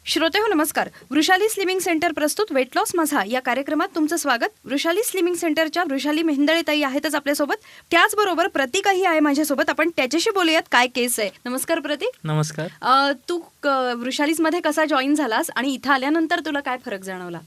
श्रोते हो नमस्कार. वृषाली स्लिमिंग सेंटर प्रस्तुत वेट लॉस माझा या कार्यक्रमात तुमचं स्वागत. वृषाली स्लिमिंग सेंटरच्या वृषाली मेहेंदळेताई आहेतच आपल्यासोबत. त्याचबरोबर प्रतीकही आहे माझ्यासोबत. आपण त्याच्याशी बोलूयात काय केस आहे. नमस्कार प्रतीक. नमस्कार. तू वृषालीज मध्ये कसा जॉईन झालास आणि इथं आल्यानंतर तुला काय फरक जाणवला?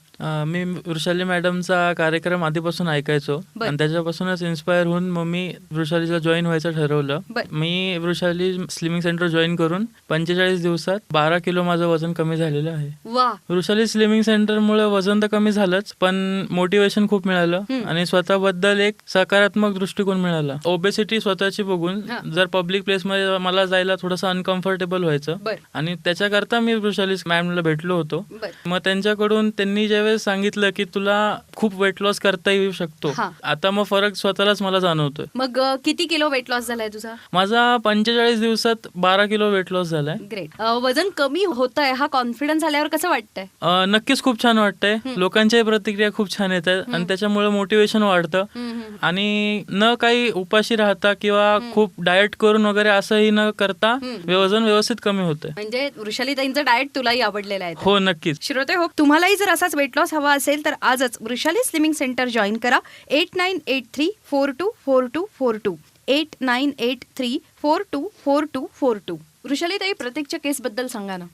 मी वृषाली मॅडमचा कार्यक्रम आधीपासून ऐकायचो आणि त्याच्यापासूनच इन्स्पायर होऊन मग मी वृषालीला जॉईन व्हायचं ठरवलं. मी वृषाली स्लिमिंग सेंटर जॉईन करून 45 दिवसात 12 किलो माझं वजन कमी झालेलं आहे. वा. वृषाली स्लिमिंग सेंटर मुळे वजन तर कमी झालंच, पण मोटिवेशन खूप मिळालं आणि स्वतःबद्दल एक सकारात्मक दृष्टिकोन मिळाला. ओबेसिटी स्वतःची बघून जर पब्लिक प्लेस मध्ये मला जायला थोडंसं अनकम्फर्टेबल व्हायचं आणि त्याच्याकरता मी वृषाली मॅमला भेटलो होतो. मग त्यांच्याकडून त्यांनी ज्यावेळेस सांगितलं की तुला खूप वेट लॉस करता येऊ शकतो, आता मग फरक स्वतःलाच मला जाणवतोय. मग किती किलो वेट लॉस झालाय तुझा? माझा 45 दिवसात 12 किलो वेट लॉस झालाय. ग्रेट. वजन कमी होतंय हा कॉन्फिडन्स आल्यावर कसं वाटतंय? नक्कीच खूप छान वाटतंय. लोकांच्या प्रतिक्रिया खूप छान येत आहेत आणि त्याच्यामुळे मोटिवेशन वाढतं आणि न काही उपाशी राहता किंवा खूप डाएट करून वगैरे असंही न करता वजन व्यवस्थित कमी होतं. म्हणजे वृषालीताईंचं डाएट तुलाही आवडलेलं आहे? हो नक्कीच. श्रोते हो, तुम्हालाही जर असाच वेट लॉस हवा असेल तर आजच वृषाली स्लिमिंग सेंटर जॉईन करा. 8983424242 8983424242. वृषालीताई, प्रत्येकच्या केस बद्दल सांगा ना.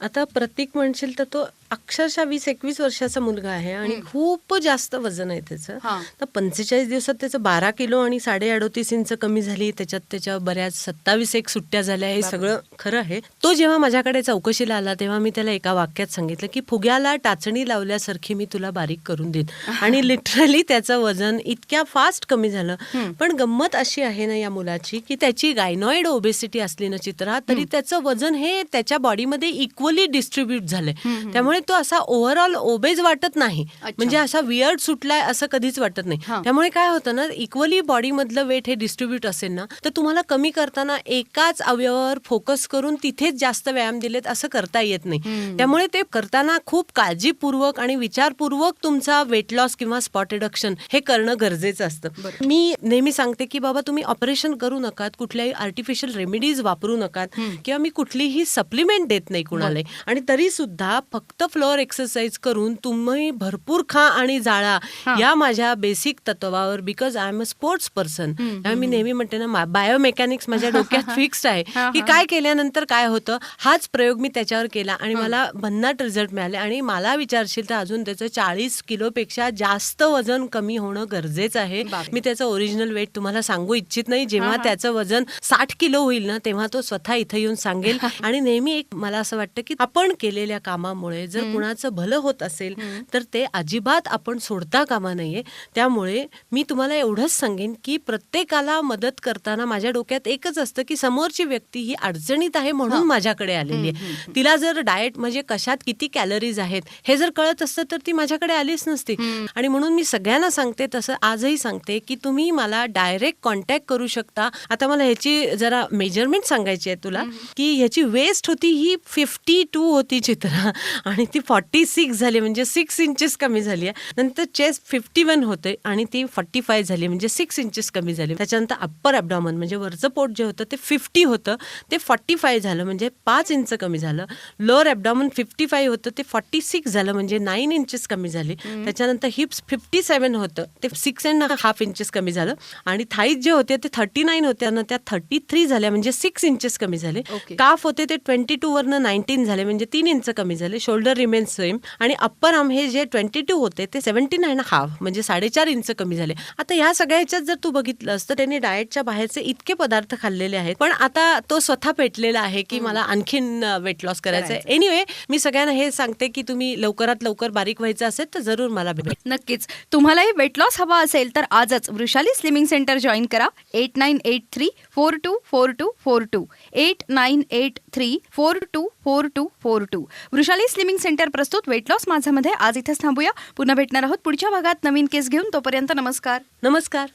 आता प्रतीक म्हणशील तर तो अक्षरशः 20-21 वर्षाचा मुलगा आहे आणि खूप जास्त वजन आहे त्याचं. तर 45 दिवसात त्याचं 12 किलो आणि 38.5 इंच कमी झाली. त्याच्यात त्याच्या बऱ्याच 27 सुट्ट्या झाल्या. हे सगळं खरं आहे. तो जेव्हा माझ्याकडे चौकशीला आला तेव्हा मी त्याला एका वाक्यात सांगितलं की फुग्याला टाचणी लावल्यासारखी मी तुला बारीक करून देईन. आणि लिटरली त्याचं वजन इतक्या फास्ट कमी झालं. पण गंमत अशी आहे ना या मुलाची की त्याची गायनॉइड ओबेसिटी असली ना चित्रा, तरी त्याचं वजन हे त्याच्या बॉडीमध्ये इक्वली डिस्ट्रीब्यूट झालंय. त्यामुळे तो असा ओव्हरऑल ओबेज वाटत नाही, म्हणजे असा वियर्ड सुटलाय असं कधीच वाटत नाही. त्यामुळे काय होतं ना, इक्वली बॉडी मधलं वेट हे डिस्ट्रीब्यूट असेल ना तर तुम्हाला कमी करताना एकाच अवयवावर फोकस करून तिथेच जास्त व्यायाम दिलेत असं करता येत नाही. त्यामुळे ते करताना खूप काळजीपूर्वक आणि विचारपूर्वक तुमचा वेट लॉस किंवा स्पॉट रिडक्शन हे करणं गरजेचं असतं. मी नेहमी सांगते की बाबा तुम्ही ऑपरेशन करू नका, कुठल्याही आर्टिफिशियल रेमेडीज वापरू नका किंवा मी कुठलीही सप्लिमेंट देत नाही कुणाला. आणि तरी सुद्धा फक्त फ्लोअर एक्सरसाइज करून तुम्ही भरपूर खा आणि जाळा या माझ्या बेसिक तत्वावर, because I am a sports person. मी नेहमी म्हणते ना, बायोमेकॅनिक्स माझ्या डोक्यात फिक्स्ड आहे की काय केल्यानंतर काय होतं. हाच प्रयोग मी त्याच्यावर केला आणि मला भन्नाट रिझल्ट मिळाले. आणि मला विचारशील तर अजून त्याचं 40 किलोपेक्षा जास्त वजन कमी होणं गरजेचं आहे. मी त्याचं ओरिजिनल वेट तुम्हाला सांगू इच्छित नाही. जेव्हा त्याचं वजन 60 किलो होईल ना तेव्हा तो स्वतः इथं येऊन सांगेल. आणि नेहमी एक मला असं वाटतं की आपण केलेल्या कामामुळे जर कुणाचं भलं होत असेल तर ते अजिबात आपण सोडता कामा नये. त्यामुळे मी तुम्हाला एवढंच सांगेन की प्रत्येकाला मदत करताना माझ्या डोक्यात एकच असतं की समोरची व्यक्ती ही अडचणीत आहे म्हणून माझ्याकडे आलेली आहे. तिला जर डाएट म्हणजे कशात किती कॅलरीज आहेत हे जर कळत असतं तर ती माझ्याकडे आलीच नसती. आणि म्हणून मी सगळ्यांना सांगते, तसं आजही सांगते की तुम्ही मला डायरेक्ट कॉन्टॅक्ट करू शकता. आता मला ह्याची जरा मेजरमेंट सांगायची आहे तुला की ह्याची वेस्ट होती ही 52 होती चित्रा आणि ती 46 झाली, म्हणजे 6 इंचेस कमी झाली आहे. नंतर चेस्ट 51 होते आणि ती 45 झाली, म्हणजे 6 इंचेस कमी झाली. त्याच्यानंतर अप्पर ॲब्डॉमन म्हणजे वरचं पोट जे होतं ते 50 होतं, ते 45 झालं, म्हणजे 5 इंच कमी झालं. लोअर ॲब्डॉमन 55 होतं, ते 46 झालं, म्हणजे 9 इंचेस कमी झाली. त्याच्यानंतर हिप्स 57 होतं, ते 6.5 इंचेस कमी झालं. आणि थाईज जे होते ते 39 होते ना, त्या 33 झाल्या, म्हणजे 6 इंचेस कमी झाले. काफ होते ते 22 वरनं 19 झाले, म्हणजे 3 इंच कमी झाले. Shoulder remain same. आणि अप्पर आर्म हे जे 22 होते ते 17.5 म्हणजे 4.5 इंच कमी झाले. आता ह्या सगळ्या ह्याच्यात जर तू बघितलंस तर त्यांनी डाएटच्या बाहेरचे इतके पदार्थ खाल्लेले आहेत, पण आता तो स्वतः पेटलेला आहे की मला आणखीन वेट लॉस करायचं आहे. एनिवे, मी सगळ्यांना हे सांगते की तुम्ही लवकरात लवकर बारीक व्हायचं असेल तर जरूर मला भेट. नक्कीच. तुम्हालाही वेट लॉस हवा असेल तर आजच वृषाली स्लिमिंग सेंटर जॉईन करा. 8983424242 8983424242. वृषाली स्लिमिंग सेंटर प्रस्तुत वेट लॉस माझ्यामध्ये आज इथेच थांबूया. पुन्हा भेटणार आहोत पुढच्या भागात नवीन केस घेऊन. तोपर्यंत नमस्कार. नमस्कार.